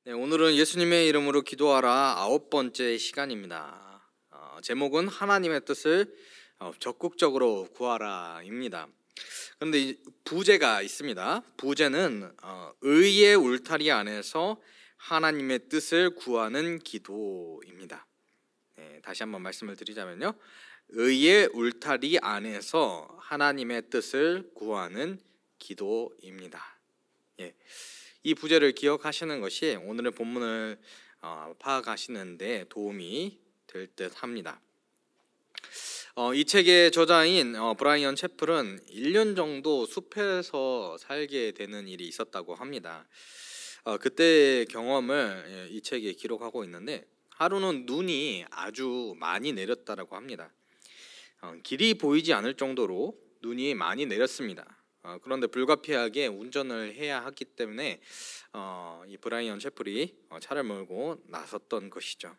네, 오늘은 예수님의 이름으로 기도하라 9번째 시간입니다. 제목은 하나님의 뜻을 적극적으로 구하라입니다. 그런데 이 부제가 있습니다. 부제는 의의 울타리 안에서 하나님의 뜻을 구하는 기도입니다. 네, 다시 한번 말씀을 드리자면요, 의의 울타리 안에서 하나님의 뜻을 구하는 기도입니다. 예. 이 부제를 기억하시는 것이 오늘의 본문을 파악하시는 데 도움이 될 듯 합니다. 이 책의 저자인 브라이언 채플은 1년 정도 숲에서 살게 되는 일이 있었다고 합니다. 그때의 경험을 이 책에 기록하고 있는데, 하루는 눈이 아주 많이 내렸다고 합니다. 길이 보이지 않을 정도로 눈이 많이 내렸습니다. 그런데 불가피하게 운전을 해야 하기 때문에 이 브라이언 채플이 차를 몰고 나섰던 것이죠.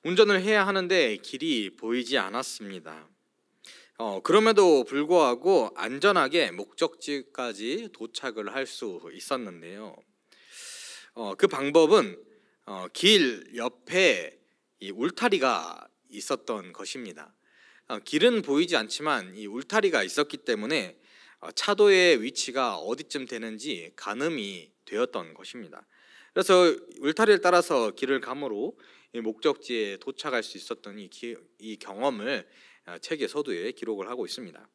운전을 해야 하는데 길이 보이지 않았습니다. 그럼에도 불구하고 안전하게 목적지까지 도착을 할 수 있었는데요. 그 방법은 길 옆에 이 울타리가 있었던 것입니다. 길은 보이지 않지만 이 울타리가 있었기 때문에 차도의 위치가 어디쯤 되는지 가늠이 되었던 것입니다. 그래서 울타리를 따라서 길을 감으로 목적지에 도착할 수 있었던 이 경험을 책의 서두에 기록을 하고 있습니다.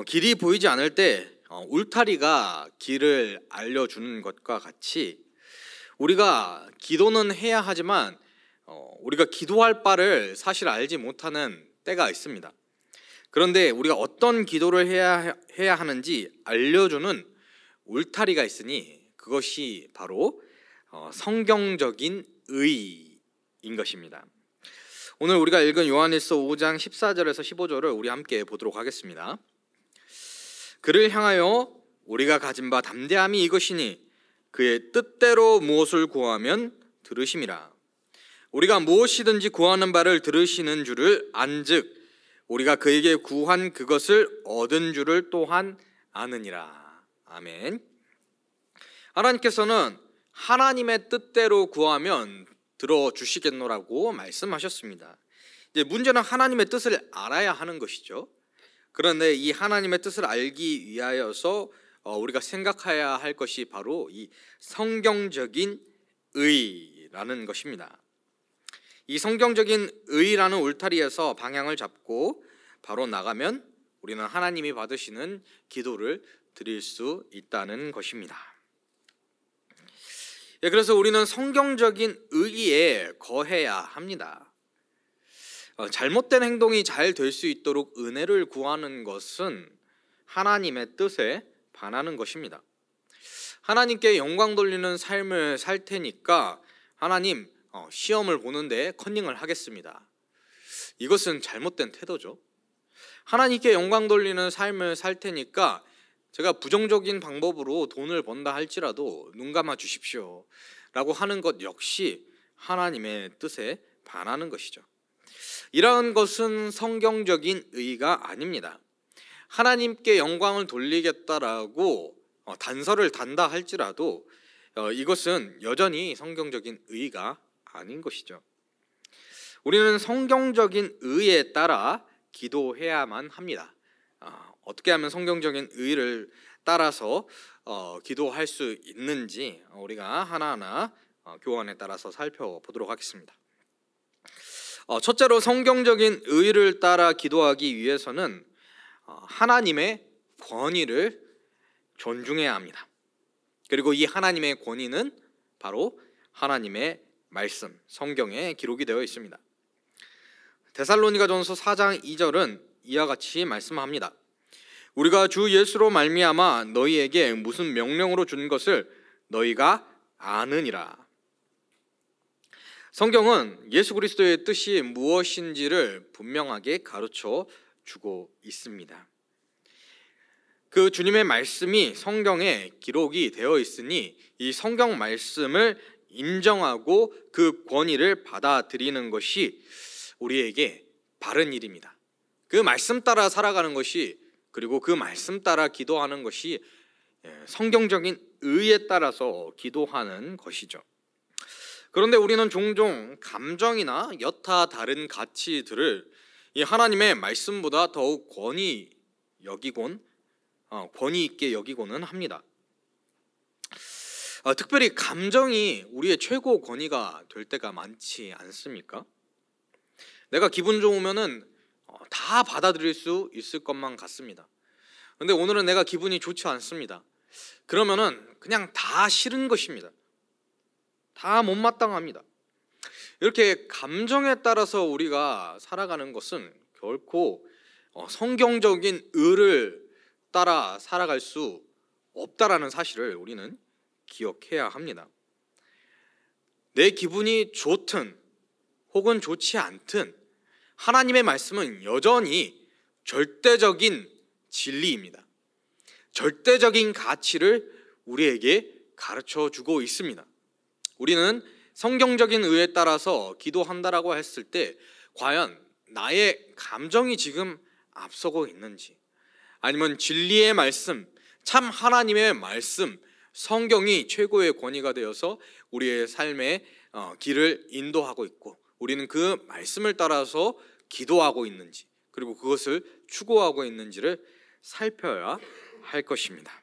길이 보이지 않을 때 울타리가 길을 알려주는 것과 같이 우리가 기도는 해야 하지만 우리가 기도할 바를 사실 알지 못하는 때가 있습니다. 그런데 우리가 어떤 기도를 해야 하는지 알려주는 울타리가 있으니 그것이 바로 성경적인 의인 것입니다. 오늘 우리가 읽은 요한일서 5장 14절에서 15절을 우리 함께 보도록 하겠습니다. 그를 향하여 우리가 가진 바 담대함이 이것이니 그의 뜻대로 무엇을 구하면 들으심이라. 우리가 무엇이든지 구하는 바를 들으시는 줄을 안즉 우리가 그에게 구한 그것을 얻은 줄을 또한 아느니라. 아멘. 하나님께서는 하나님의 뜻대로 구하면 들어주시겠노라고 말씀하셨습니다. 이제 문제는 하나님의 뜻을 알아야 하는 것이죠. 그런데 이 하나님의 뜻을 알기 위하여서 우리가 생각해야 할 것이 바로 이 성경적인 의라는 것입니다. 이 성경적인 의라는 울타리에서 방향을 잡고 바로 나가면 우리는 하나님이 받으시는 기도를 드릴 수 있다는 것입니다. 그래서 우리는 성경적인 의에 거해야 합니다. 잘못된 행동이 잘 될 수 있도록 은혜를 구하는 것은 하나님의 뜻에 반하는 것입니다. 하나님께 영광 돌리는 삶을 살 테니까 하나님 시험을 보는데 컨닝을 하겠습니다. 이것은 잘못된 태도죠. 하나님께 영광 돌리는 삶을 살 테니까 제가 부정적인 방법으로 돈을 번다 할지라도 눈 감아 주십시오 라고 하는 것 역시 하나님의 뜻에 반하는 것이죠. 이러한 것은 성경적인 의가 아닙니다. 하나님께 영광을 돌리겠다라고 단서를 단다 할지라도 이것은 여전히 성경적인 의가 아닌 것이죠. 우리는 성경적인 의에 따라 기도해야만 합니다. 어떻게 하면 성경적인 의를 따라서 기도할 수 있는지 우리가 하나하나 교환에 따라서 살펴보도록 하겠습니다. 첫째로 성경적인 의를 따라 기도하기 위해서는 하나님의 권위를 존중해야 합니다. 그리고 이 하나님의 권위는 바로 하나님의 말씀, 성경에 기록이 되어 있습니다. 데살로니가전서 4장 2절은 이와 같이 말씀합니다. 우리가 주 예수로 말미암아 너희에게 무슨 명령으로 준 것을 너희가 아느니라. 성경은 예수 그리스도의 뜻이 무엇인지를 분명하게 가르쳐 주고 있습니다. 그 주님의 말씀이 성경에 기록이 되어 있으니 이 성경 말씀을 인정하고 그 권위를 받아들이는 것이 우리에게 바른 일입니다. 그 말씀 따라 살아가는 것이, 그리고 그 말씀 따라 기도하는 것이 성경적인 의에 따라서 기도하는 것이죠. 그런데 우리는 종종 감정이나 여타 다른 가치들을 이 하나님의 말씀보다 더욱 권위 있게 여기고는 합니다. 특별히 감정이 우리의 최고 권위가 될 때가 많지 않습니까? 내가 기분 좋으면은 다 받아들일 수 있을 것만 같습니다. 근데 오늘은 내가 기분이 좋지 않습니다. 그러면은 그냥 다 싫은 것입니다. 다 못마땅합니다. 이렇게 감정에 따라서 우리가 살아가는 것은 결코 성경적인 의를 따라 살아갈 수 없다라는 사실을 우리는 기억해야 합니다. 내 기분이 좋든 혹은 좋지 않든 하나님의 말씀은 여전히 절대적인 진리입니다. 절대적인 가치를 우리에게 가르쳐 주고 있습니다. 우리는 성경적인 의에 따라서 기도한다라고 했을 때 과연 나의 감정이 지금 앞서고 있는지, 아니면 진리의 말씀, 참 하나님의 말씀, 성경이 최고의 권위가 되어서 우리의 삶의 길을 인도하고 있고 우리는 그 말씀을 따라서 기도하고 있는지, 그리고 그것을 추구하고 있는지를 살펴야 할 것입니다.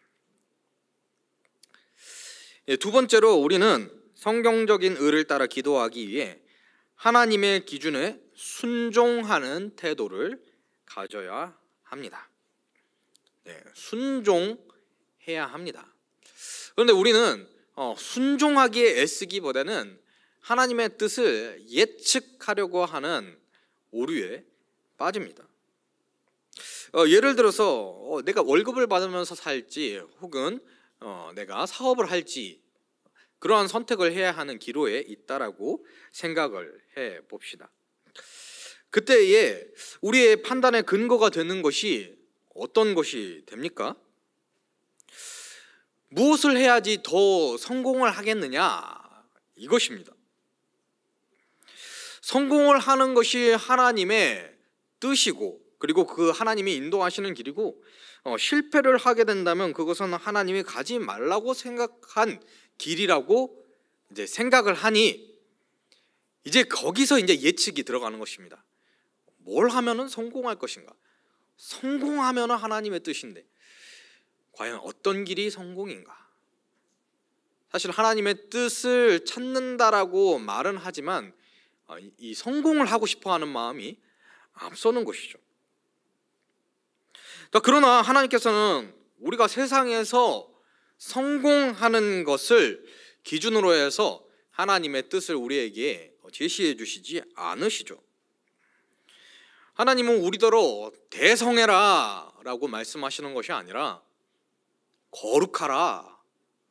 두 번째로 우리는 성경적인 의를 따라 기도하기 위해 하나님의 기준에 순종하는 태도를 가져야 합니다. 순종해야 합니다. 그런데 우리는 순종하기에 애쓰기보다는 하나님의 뜻을 예측하려고 하는 오류에 빠집니다. 예를 들어서 내가 월급을 받으면서 살지 혹은 내가 사업을 할지 그러한 선택을 해야 하는 기로에 있다라고 생각을 해 봅시다. 그때에 우리의 판단의 근거가 되는 것이 어떤 것이 됩니까? 무엇을 해야지 더 성공을 하겠느냐, 이것입니다. 성공을 하는 것이 하나님의 뜻이고 그리고 그 하나님이 인도하시는 길이고 실패를 하게 된다면 그것은 하나님이 가지 말라고 생각한 길이라고 이제 생각을 하니 이제 거기서 이제 예측이 들어가는 것입니다. 뭘 하면은 성공할 것인가? 성공하면은 하나님의 뜻인데 과연 어떤 길이 성공인가? 사실 하나님의 뜻을 찾는다라고 말은 하지만 이 성공을 하고 싶어하는 마음이 앞서는 것이죠. 그러나 하나님께서는 우리가 세상에서 성공하는 것을 기준으로 해서 하나님의 뜻을 우리에게 제시해 주시지 않으시죠. 하나님은 우리더러 대성해라 라고 말씀하시는 것이 아니라 거룩하라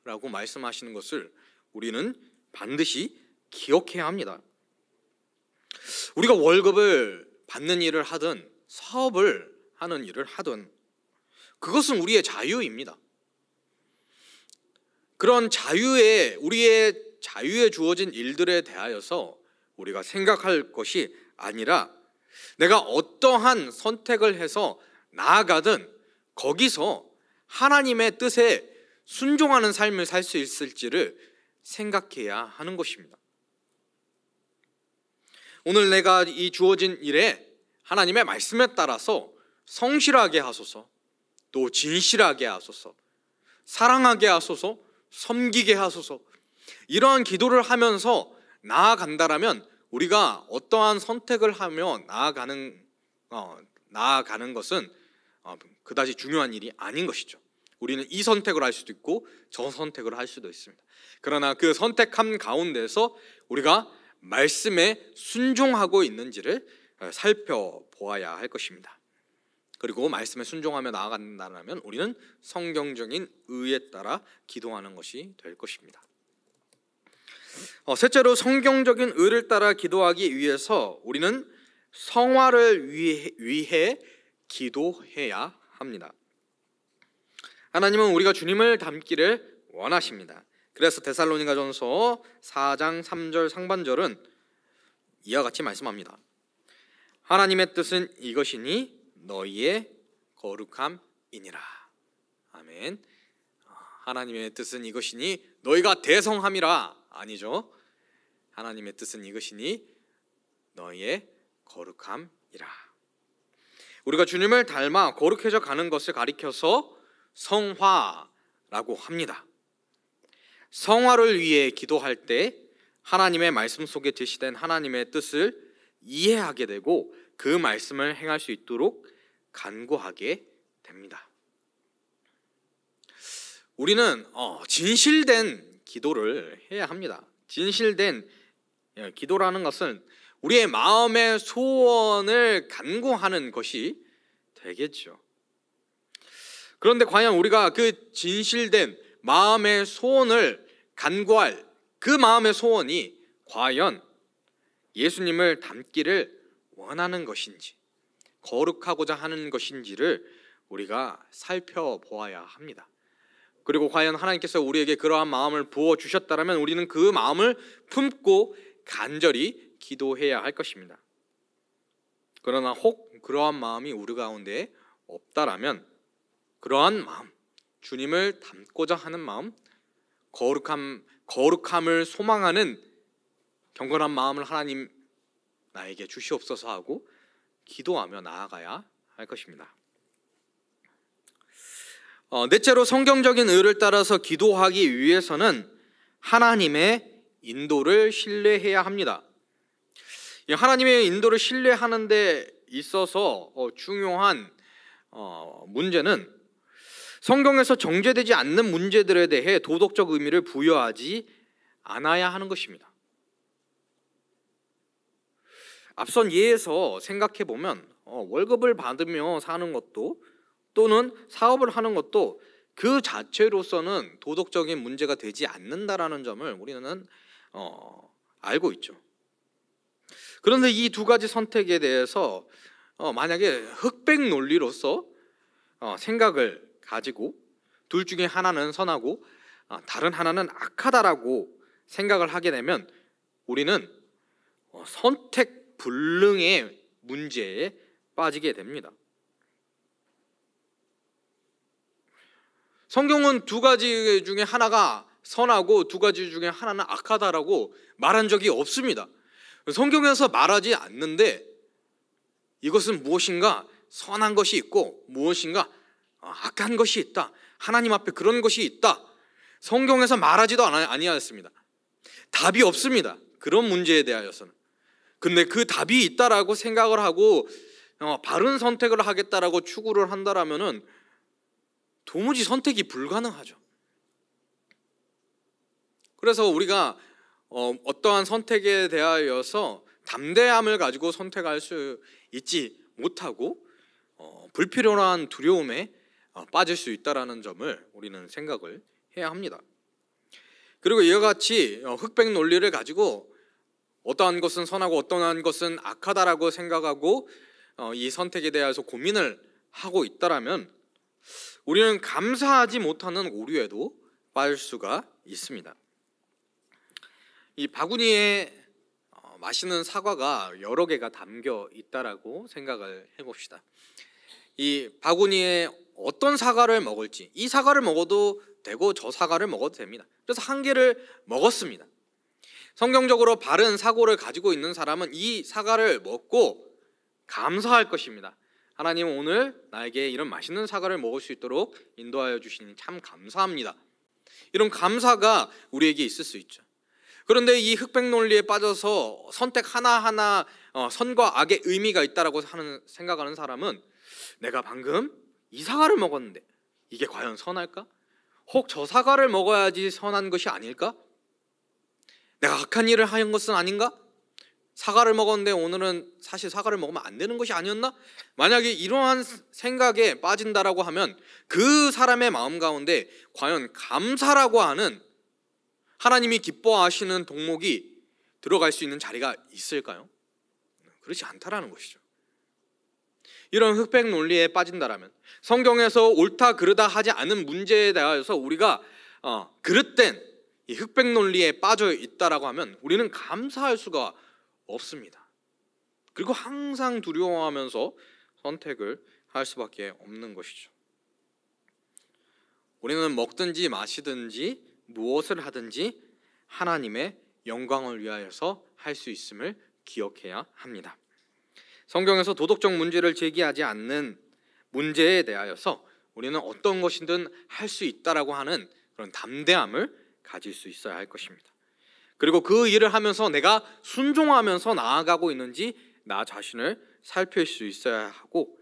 라고 말씀하시는 것을 우리는 반드시 기억해야 합니다. 우리가 월급을 받는 일을 하든 사업을 하는 일을 하든 그것은 우리의 자유입니다. 그런 우리의 자유에 주어진 일들에 대하여서 우리가 생각할 것이 아니라 내가 어떠한 선택을 해서 나아가든 거기서 하나님의 뜻에 순종하는 삶을 살 수 있을지를 생각해야 하는 것입니다. 오늘 내가 이 주어진 일에 하나님의 말씀에 따라서 성실하게 하소서, 또 진실하게 하소서, 사랑하게 하소서, 섬기게 하소서, 이러한 기도를 하면서 나아간다라면 우리가 어떠한 선택을 하며 나아가는 것은 그다지 중요한 일이 아닌 것이죠. 우리는 이 선택을 할 수도 있고 저 선택을 할 수도 있습니다. 그러나 그 선택함 가운데서 우리가 말씀에 순종하고 있는지를 살펴보아야 할 것입니다. 그리고 말씀에 순종하며 나아간다면 우리는 성경적인 의에 따라 기도하는 것이 될 것입니다. 셋째로 성경적인 의를 따라 기도하기 위해서 우리는 성화를 위해 기도해야 합니다. 하나님은 우리가 주님을 닮기를 원하십니다. 그래서 데살로니가전서 4장 3절 상반절은 이와 같이 말씀합니다. 하나님의 뜻은 이것이니 너희의 거룩함이니라. 아멘. 하나님의 뜻은 이것이니 너희가 대성함이라 아니죠. 하나님의 뜻은 이것이니 너희의 거룩함이라. 우리가 주님을 닮아 거룩해져 가는 것을 가리켜서 성화라고 합니다. 성화를 위해 기도할 때 하나님의 말씀 속에 제시된 하나님의 뜻을 이해하게 되고 그 말씀을 행할 수 있도록 간구하게 됩니다. 우리는 진실된 기도를 해야 합니다. 진실된 기도라는 것은 우리의 마음의 소원을 간구하는 것이 되겠죠. 그런데 과연 우리가 그 진실된 마음의 소원을 간구할 그 마음의 소원이 과연 예수님을 닮기를 원하는 것인지, 거룩하고자 하는 것인지를 우리가 살펴보아야 합니다. 그리고 과연 하나님께서 우리에게 그러한 마음을 부어주셨다면 우리는 그 마음을 품고 간절히 기도해야 할 것입니다. 그러나 혹 그러한 마음이 우리 가운데 없다라면 그러한 마음, 주님을 닮고자 하는 마음, 거룩함을 소망하는 경건한 마음을 하나님 나에게 주시옵소서 하고 기도하며 나아가야 할 것입니다. 넷째로 성경적인 의를 따라서 기도하기 위해서는 하나님의 인도를 신뢰해야 합니다. 하나님의 인도를 신뢰하는 데 있어서 중요한 문제는 성경에서 정죄되지 않는 문제들에 대해 도덕적 의미를 부여하지 않아야 하는 것입니다. 앞선 예에서 생각해 보면 월급을 받으며 사는 것도 또는 사업을 하는 것도 그 자체로서는 도덕적인 문제가 되지 않는다라는 점을 우리는 알고 있죠. 그런데 이 두 가지 선택에 대해서 만약에 흑백 논리로서 생각을 가지고 둘 중에 하나는 선하고 다른 하나는 악하다라고 생각을 하게 되면 우리는 선택 불능의 문제에 빠지게 됩니다. 성경은 두 가지 중에 하나가 선하고 두 가지 중에 하나는 악하다라고 말한 적이 없습니다. 성경에서 말하지 않는데 이것은 무엇인가 선한 것이 있고 무엇인가 악한 것이 있다. 하나님 앞에 그런 것이 있다. 성경에서 말하지도 아니하였습니다. 답이 없습니다. 그런 문제에 대하여서는. 근데 그 답이 있다라고 생각을 하고 바른 선택을 하겠다라고 추구를 한다라면은 도무지 선택이 불가능하죠. 그래서 우리가 어떠한 선택에 대하여서 담대함을 가지고 선택할 수 있지 못하고 불필요한 두려움에 빠질 수 있다라는 점을 우리는 생각을 해야 합니다. 그리고 이와 같이 흑백 논리를 가지고 어떠한 것은 선하고 어떠한 것은 악하다라고 생각하고 이 선택에 대해서 고민을 하고 있다라면 우리는 감사하지 못하는 오류에도 빠질 수가 있습니다. 이 바구니에 맛있는 사과가 여러 개가 담겨 있다라고 생각을 해봅시다. 이 바구니에 어떤 사과를 먹을지, 이 사과를 먹어도 되고 저 사과를 먹어도 됩니다. 그래서 한 개를 먹었습니다. 성경적으로 바른 사고를 가지고 있는 사람은 이 사과를 먹고 감사할 것입니다. 하나님, 오늘 나에게 이런 맛있는 사과를 먹을 수 있도록 인도하여 주시니 참 감사합니다. 이런 감사가 우리에게 있을 수 있죠. 그런데 이 흑백 논리에 빠져서 선택 하나하나 선과 악의 의미가 있다라고 생각하는 사람은 내가 방금 이 사과를 먹었는데 이게 과연 선할까? 혹 저 사과를 먹어야지 선한 것이 아닐까? 내가 악한 일을 한 것은 아닌가? 사과를 먹었는데 오늘은 사실 사과를 먹으면 안 되는 것이 아니었나? 만약에 이러한 생각에 빠진다라고 하면 그 사람의 마음 가운데 과연 감사라고 하는 하나님이 기뻐하시는 덕목이 들어갈 수 있는 자리가 있을까요? 그렇지 않다라는 것이죠. 이런 흑백 논리에 빠진다라면 성경에서 옳다 그르다 하지 않은 문제에 대하여서 우리가 그릇된 이 흑백 논리에 빠져 있다라고 하면 우리는 감사할 수가 없습니다. 그리고 항상 두려워하면서 선택을 할 수밖에 없는 것이죠. 우리는 먹든지 마시든지 무엇을 하든지 하나님의 영광을 위하여서 할 수 있음을 기억해야 합니다. 성경에서 도덕적 문제를 제기하지 않는 문제에 대하여서 우리는 어떤 것이든 할 수 있다라고 하는 그런 담대함을 가질 수 있어야 할 것입니다. 그리고 그 일을 하면서 내가 순종하면서 나아가고 있는지 나 자신을 살필 수 있어야 하고,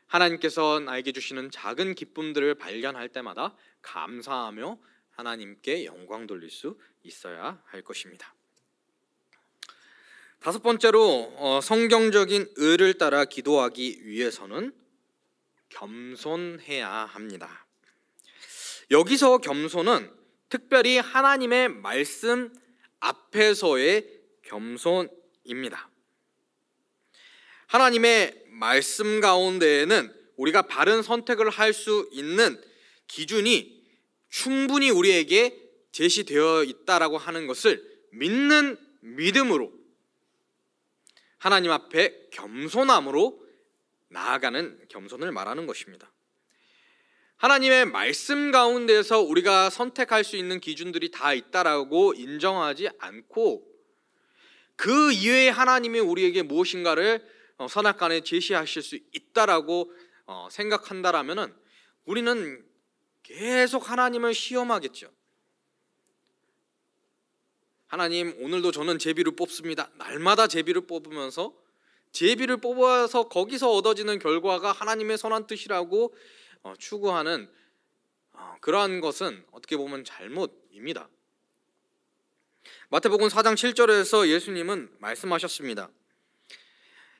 하나님께서 나에게 주시는 작은 기쁨들을 발견할 때마다 감사하며 하나님께 영광 돌릴 수 있어야 할 것입니다. 다섯 번째로 성경적인 의를 따라 기도하기 위해서는 겸손해야 합니다. 여기서 겸손은 특별히 하나님의 말씀 앞에서의 겸손입니다. 하나님의 말씀 가운데에는 우리가 바른 선택을 할 수 있는 기준이 충분히 우리에게 제시되어 있다라고 하는 것을 믿는 믿음으로, 하나님 앞에 겸손함으로 나아가는 겸손을 말하는 것입니다. 하나님의 말씀 가운데서 우리가 선택할 수 있는 기준들이 다 있다라고 인정하지 않고 그 이외에 하나님이 우리에게 무엇인가를 선악간에 제시하실 수 있다라고 생각한다라면은 우리는 계속 하나님을 시험하겠죠. 하나님, 오늘도 저는 제비를 뽑습니다. 날마다 제비를 뽑으면서 제비를 뽑아서 거기서 얻어지는 결과가 하나님의 선한 뜻이라고 추구하는 그러한 것은 어떻게 보면 잘못입니다. 마태복음 4장 7절에서 예수님은 말씀하셨습니다.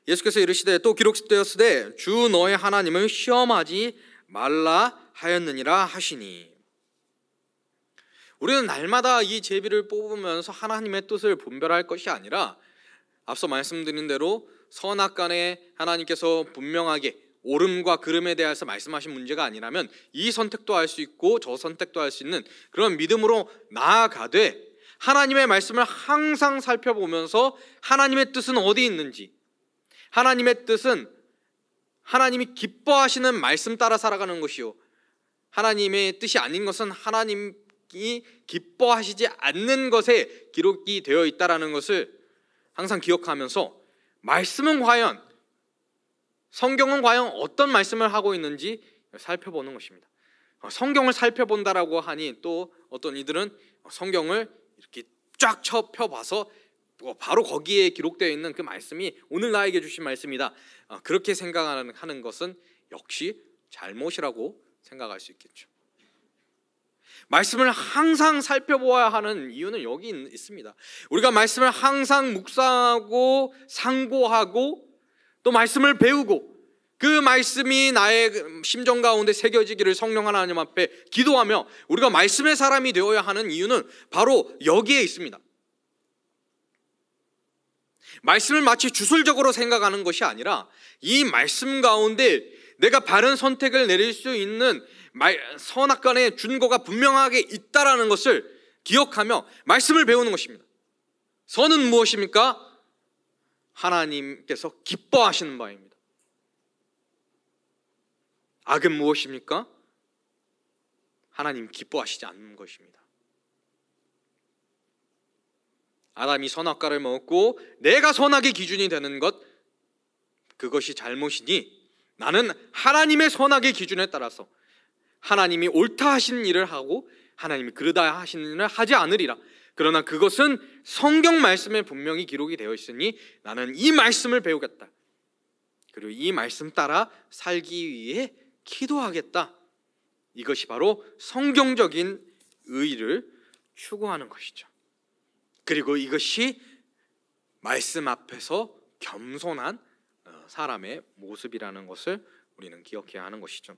예수께서 이르시되 또 기록되었으되 주 너의 하나님을 시험하지 말라 하였느니라 하시니. 우리는 날마다 이 제비를 뽑으면서 하나님의 뜻을 분별할 것이 아니라 앞서 말씀드린 대로 선악간에 하나님께서 분명하게 옳음과 그름에 대해서 말씀하신 문제가 아니라면 이 선택도 할 수 있고 저 선택도 할 수 있는 그런 믿음으로 나아가되 하나님의 말씀을 항상 살펴보면서 하나님의 뜻은 어디 있는지, 하나님의 뜻은 하나님이 기뻐하시는 말씀 따라 살아가는 것이요, 하나님의 뜻이 아닌 것은 하나님이 기뻐하시지 않는 것에 기록이 되어 있다는 것을 항상 기억하면서 말씀은 과연, 성경은 과연 어떤 말씀을 하고 있는지 살펴보는 것입니다. 성경을 살펴본다라고 하니 또 어떤 이들은 성경을 이렇게 쫙 펴봐서 바로 거기에 기록되어 있는 그 말씀이 오늘 나에게 주신 말씀이다, 그렇게 생각하는 것은 역시 잘못이라고 생각할 수 있겠죠. 말씀을 항상 살펴보아야 하는 이유는 여기 있습니다. 우리가 말씀을 항상 묵상하고 상고하고 또 말씀을 배우고 그 말씀이 나의 심정 가운데 새겨지기를 성령 하나님 앞에 기도하며 우리가 말씀의 사람이 되어야 하는 이유는 바로 여기에 있습니다. 말씀을 마치 주술적으로 생각하는 것이 아니라 이 말씀 가운데 내가 바른 선택을 내릴 수 있는 선악간의 준거가 분명하게 있다라는 것을 기억하며 말씀을 배우는 것입니다. 선은 무엇입니까? 하나님께서 기뻐하시는 바입니다. 악은 무엇입니까? 하나님 기뻐하시지 않는 것입니다. 아담이 선악과를 먹었고 내가 선악의 기준이 되는 것, 그것이 잘못이니 나는 하나님의 선악의 기준에 따라서 하나님이 옳다 하신 일을 하고 하나님이 그르다 하신 일을 하지 않으리라. 그러나 그것은 성경 말씀에 분명히 기록이 되어 있으니 나는 이 말씀을 배우겠다, 그리고 이 말씀 따라 살기 위해 기도하겠다. 이것이 바로 성경적인 의를 추구하는 것이죠. 그리고 이것이 말씀 앞에서 겸손한 사람의 모습이라는 것을 우리는 기억해야 하는 것이죠.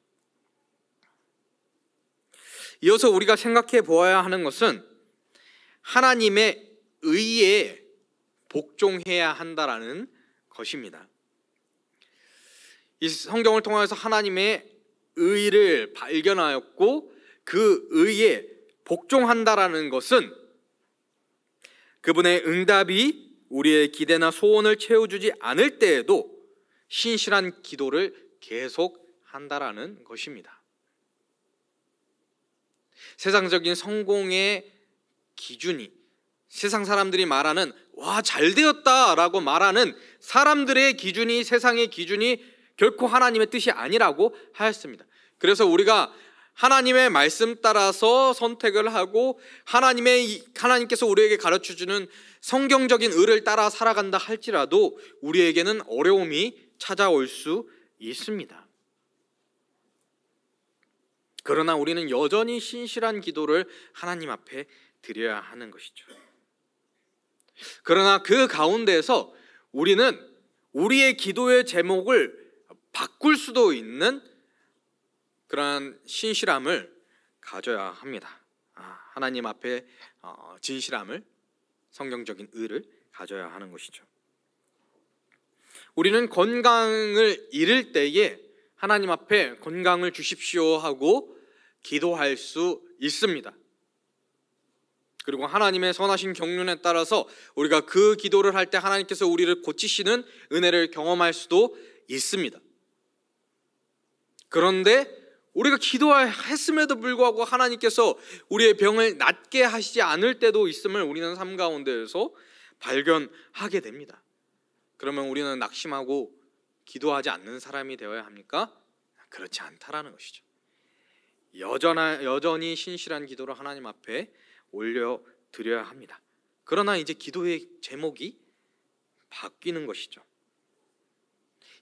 이어서 우리가 생각해 보아야 하는 것은 하나님의 의에 복종해야 한다라는 것입니다. 이 성경을 통해서 하나님의 의를 발견하였고 그 의에 복종한다라는 것은 그분의 응답이 우리의 기대나 소원을 채워주지 않을 때에도 신실한 기도를 계속한다라는 것입니다. 세상적인 성공의 기준이, 세상 사람들이 말하는 와 잘되었다라고 말하는 사람들의 기준이, 세상의 기준이 결코 하나님의 뜻이 아니라고 하였습니다. 그래서 우리가 하나님의 말씀 따라서 선택을 하고 하나님께서 우리에게 가르쳐주는 성경적인 의를 따라 살아간다 할지라도 우리에게는 어려움이 찾아올 수 있습니다. 그러나 우리는 여전히 신실한 기도를 하나님 앞에 드려야 하는 것이죠. 그러나 그 가운데에서 우리는 우리의 기도의 제목을 바꿀 수도 있는 그러한 신실함을 가져야 합니다. 하나님 앞에 진실함을, 성경적인 의를 가져야 하는 것이죠. 우리는 건강을 잃을 때에 하나님 앞에 건강을 주십시오 하고 기도할 수 있습니다. 그리고 하나님의 선하신 경륜에 따라서 우리가 그 기도를 할 때 하나님께서 우리를 고치시는 은혜를 경험할 수도 있습니다. 그런데 우리가 기도했음에도 불구하고 하나님께서 우리의 병을 낫게 하시지 않을 때도 있음을 우리는 삶 가운데에서 발견하게 됩니다. 그러면 우리는 낙심하고 기도하지 않는 사람이 되어야 합니까? 그렇지 않다라는 것이죠. 여전히 신실한 기도를 하나님 앞에 올려드려야 합니다. 그러나 이제 기도의 제목이 바뀌는 것이죠.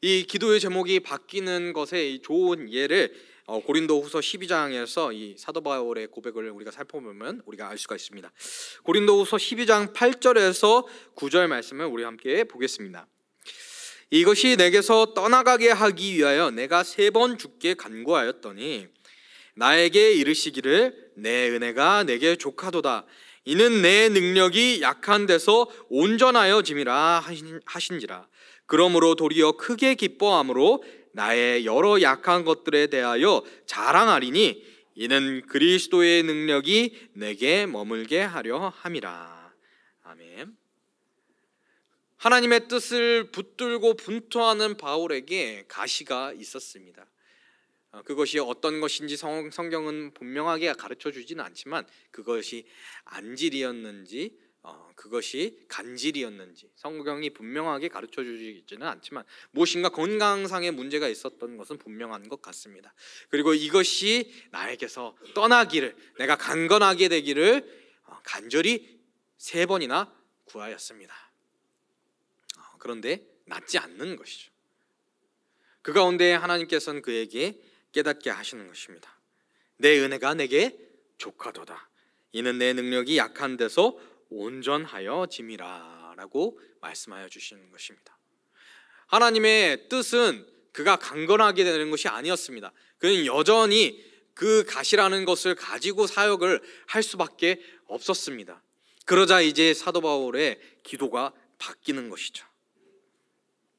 이 기도의 제목이 바뀌는 것의 좋은 예를 고린도후서 12장에서 이 사도 바울의 고백을 우리가 살펴보면 우리가 알 수가 있습니다. 고린도후서 12장 8절에서 9절 말씀을 우리 함께 보겠습니다. 이것이 내게서 떠나가게 하기 위하여 내가 3번 주께 간구하였더니 나에게 이르시기를 내 은혜가 내게 족하도다. 이는 내 능력이 약한 데서 온전하여짐이라 하신지라. 그러므로 도리어 크게 기뻐함으로 나의 여러 약한 것들에 대하여 자랑하리니 이는 그리스도의 능력이 내게 머물게 하려 함이라. 아멘. 하나님의 뜻을 붙들고 분투하는 바울에게 가시가 있었습니다. 그것이 어떤 것인지 성경은 분명하게 가르쳐주지는 않지만 그것이 안질이었는지 그것이 간질이었는지 성경이 분명하게 가르쳐주지는 않지만 무엇인가 건강상의 문제가 있었던 것은 분명한 것 같습니다. 그리고 이것이 나에게서 떠나기를, 내가 강건하게 되기를 간절히 3번이나 구하였습니다. 그런데 낫지 않는 것이죠. 그 가운데 하나님께서는 그에게 깨닫게 하시는 것입니다. 내 은혜가 내게 족하도다. 이는 내 능력이 약한 데서 온전하여짐이라 라고 말씀하여 주시는 것입니다. 하나님의 뜻은 그가 강건하게 되는 것이 아니었습니다. 그는 여전히 그 가시라는 것을 가지고 사역을 할 수밖에 없었습니다. 그러자 이제 사도 바울의 기도가 바뀌는 것이죠.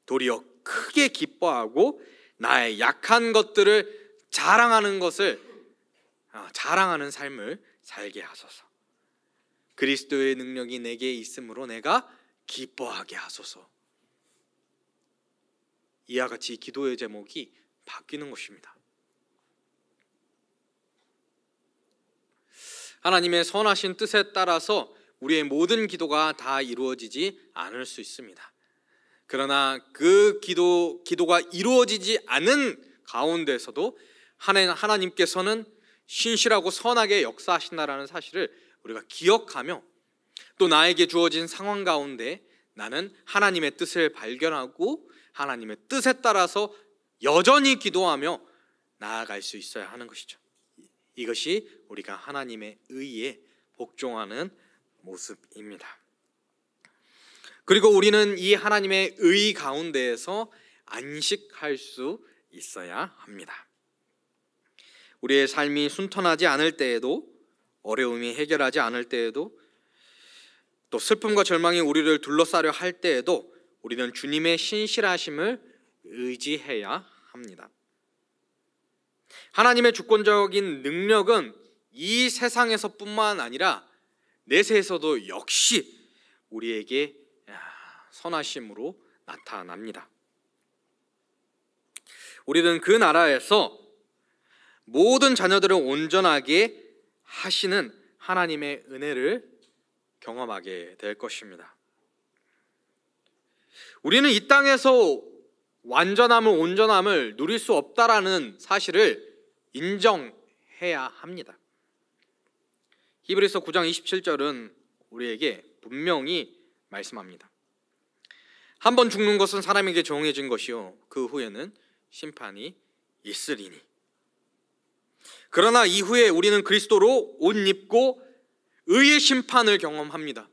도리어 크게 기뻐하고 나의 약한 것들을 자랑하는 삶을 살게 하소서. 그리스도의 능력이 내게 있으므로 내가 기뻐하게 하소서. 이와 같이 기도의 제목이 바뀌는 것입니다. 하나님의 선하신 뜻에 따라서 우리의 모든 기도가 다 이루어지지 않을 수 있습니다. 그러나 그 기도가 이루어지지 않은 가운데서도 하나님께서는 신실하고 선하게 역사하신다라는 사실을 우리가 기억하며 또 나에게 주어진 상황 가운데 나는 하나님의 뜻을 발견하고 하나님의 뜻에 따라서 여전히 기도하며 나아갈 수 있어야 하는 것이죠. 이것이 우리가 하나님의 의에 복종하는 모습입니다. 그리고 우리는 이 하나님의 의 가운데에서 안식할 수 있어야 합니다. 우리의 삶이 순탄하지 않을 때에도, 어려움이 해결하지 않을 때에도, 또 슬픔과 절망이 우리를 둘러싸려 할 때에도 우리는 주님의 신실하심을 의지해야 합니다. 하나님의 주권적인 능력은 이 세상에서뿐만 아니라 내세에서도 역시 우리에게 선하심으로 나타납니다. 우리는 그 나라에서 모든 자녀들을 온전하게 하시는 하나님의 은혜를 경험하게 될 것입니다. 우리는 이 땅에서 완전함을, 온전함을 누릴 수 없다라는 사실을 인정해야 합니다. 히브리서 9장 27절은 우리에게 분명히 말씀합니다. 한번 죽는 것은 사람에게 정해진 것이요 그 후에는 심판이 있으리니. 그러나 이후에 우리는 그리스도로 옷 입고 의의 심판을 경험합니다.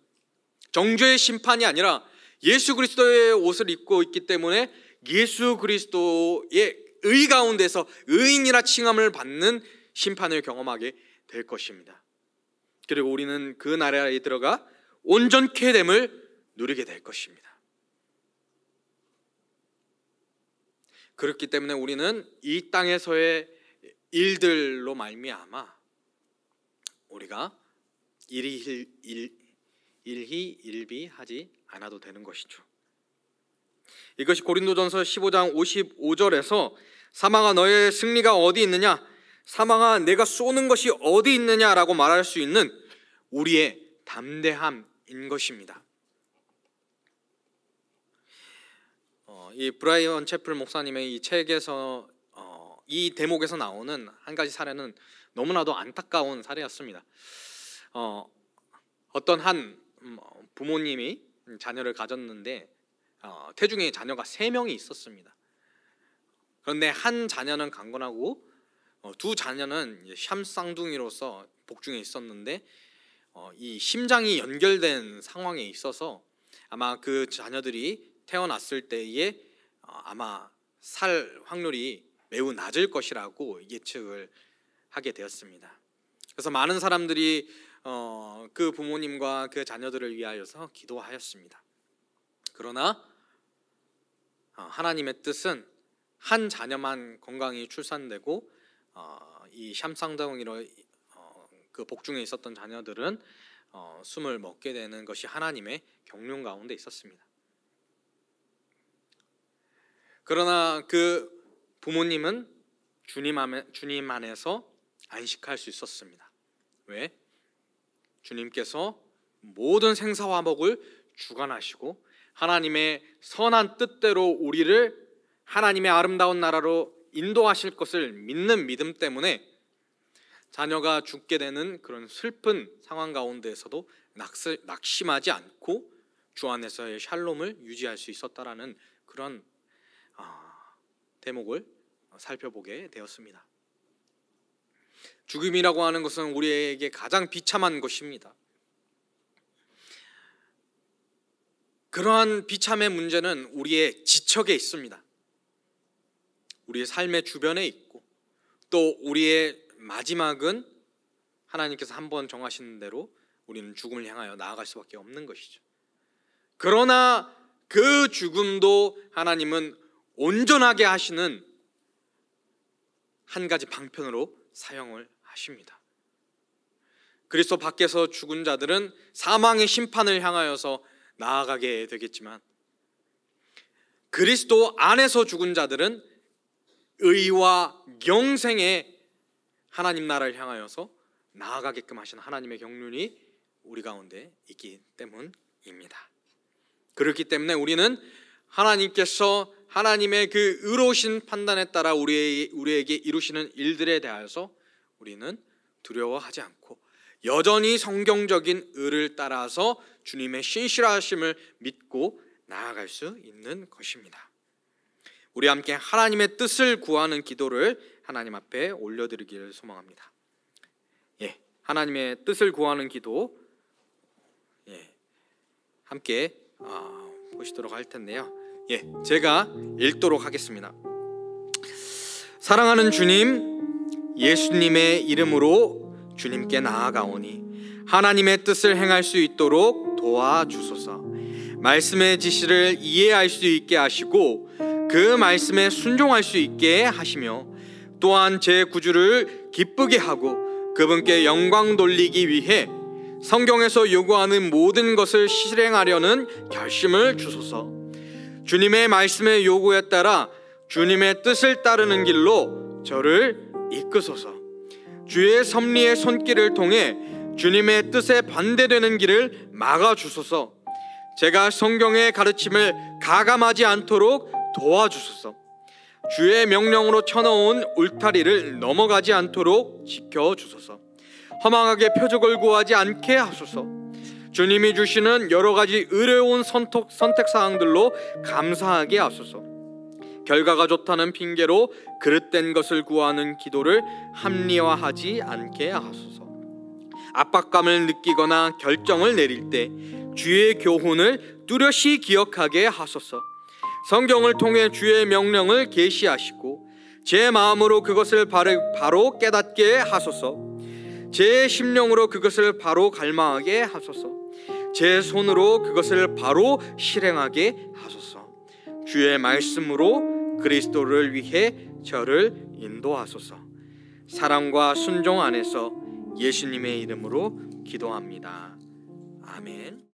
정죄의 심판이 아니라 예수 그리스도의 옷을 입고 있기 때문에 예수 그리스도의 의 가운데서 의인이라 칭함을 받는 심판을 경험하게 될 것입니다. 그리고 우리는 그 나라에 들어가 온전케 됨을 누리게 될 것입니다. 그렇기 때문에 우리는 이 땅에서의 일들로 말미암아 우리가 일희일비하지 않아도 되는 것이죠. 이것이 고린도전서 15장 55절에서 사망아 너의 승리가 어디 있느냐, 사망아 내가 쏘는 것이 어디 있느냐라고 말할 수 있는 우리의 담대함인 것입니다. 이 브라이언 채플 목사님의 이 책에서 이 대목에서 나오는 한 가지 사례는 너무나도 안타까운 사례였습니다. 어떤 한 부모님이 자녀를 가졌는데 태중에 자녀가 3명이 있었습니다. 그런데 한 자녀는 강건하고 두 자녀는 샴쌍둥이로서 복중에 있었는데 이 심장이 연결된 상황에 있어서 아마 그 자녀들이 태어났을 때에 아마 살 확률이 매우 낮을 것이라고 예측을 하게 되었습니다. 그래서 많은 사람들이 그 부모님과 그 자녀들을 위하여서 기도하였습니다. 그러나 하나님의 뜻은 한 자녀만 건강히 출산되고 이 샴쌍둥이로 그 복중에 있었던 자녀들은 숨을 먹게 되는 것이 하나님의 경륜 가운데 있었습니다. 그러나 그 부모님은 주님 안에서 안식할 수 있었습니다. 왜? 주님께서 모든 생사화복을 주관하시고 하나님의 선한 뜻대로 우리를 하나님의 아름다운 나라로 인도하실 것을 믿는 믿음 때문에 자녀가 죽게 되는 그런 슬픈 상황 가운데에서도 낙심하지 않고 주 안에서의 샬롬을 유지할 수 있었다라는 그런 대목을 살펴보게 되었습니다. 죽음이라고 하는 것은 우리에게 가장 비참한 것입니다. 그러한 비참의 문제는 우리의 지척에 있습니다. 우리의 삶의 주변에 있고 또 우리의 마지막은 하나님께서 한번 정하신 대로 우리는 죽음을 향하여 나아갈 수밖에 없는 것이죠. 그러나 그 죽음도 하나님은 온전하게 하시는 한 가지 방편으로 사용을 하십니다. 그리스도 밖에서 죽은 자들은 사망의 심판을 향하여서 나아가게 되겠지만 그리스도 안에서 죽은 자들은 의와 영생의 하나님 나라를 향하여서 나아가게끔 하신 하나님의 경륜이 우리 가운데 있기 때문입니다. 그렇기 때문에 우리는 하나님께서 하나님의 그 의로우신 판단에 따라 우리에게 이루시는 일들에 대하여서 우리는 두려워하지 않고 여전히 성경적인 의를 따라서 주님의 신실하심을 믿고 나아갈 수 있는 것입니다. 우리 함께 하나님의 뜻을 구하는 기도를 하나님 앞에 올려드리기를 소망합니다. 하나님의 뜻을 구하는 기도 함께 보시도록 할 텐데요. 제가 읽도록 하겠습니다. 사랑하는 주님, 예수님의 이름으로 주님께 나아가오니 하나님의 뜻을 행할 수 있도록 도와주소서. 말씀의 지시를 이해할 수 있게 하시고 그 말씀에 순종할 수 있게 하시며 또한 제 구주를 기쁘게 하고 그분께 영광 돌리기 위해 성경에서 요구하는 모든 것을 실행하려는 결심을 주소서. 주님의 말씀의 요구에 따라 주님의 뜻을 따르는 길로 저를 이끄소서. 주의 섭리의 손길을 통해 주님의 뜻에 반대되는 길을 막아주소서. 제가 성경의 가르침을 가감하지 않도록 도와주소서. 주의 명령으로 쳐놓은 울타리를 넘어가지 않도록 지켜주소서. 허망하게 표적을 구하지 않게 하소서. 주님이 주시는 여러 가지 의로운 선택사항들로 감사하게 하소서. 결과가 좋다는 핑계로 그릇된 것을 구하는 기도를 합리화하지 않게 하소서. 압박감을 느끼거나 결정을 내릴 때 주의 교훈을 뚜렷이 기억하게 하소서. 성경을 통해 주의 명령을 계시하시고 제 마음으로 그것을 바로 깨닫게 하소서. 제 심령으로 그것을 바로 갈망하게 하소서. 제 손으로 그것을 바로 실행하게 하소서. 주의 말씀으로 그리스도를 위해 저를 인도하소서. 사랑과 순종 안에서 예수님의 이름으로 기도합니다. 아멘.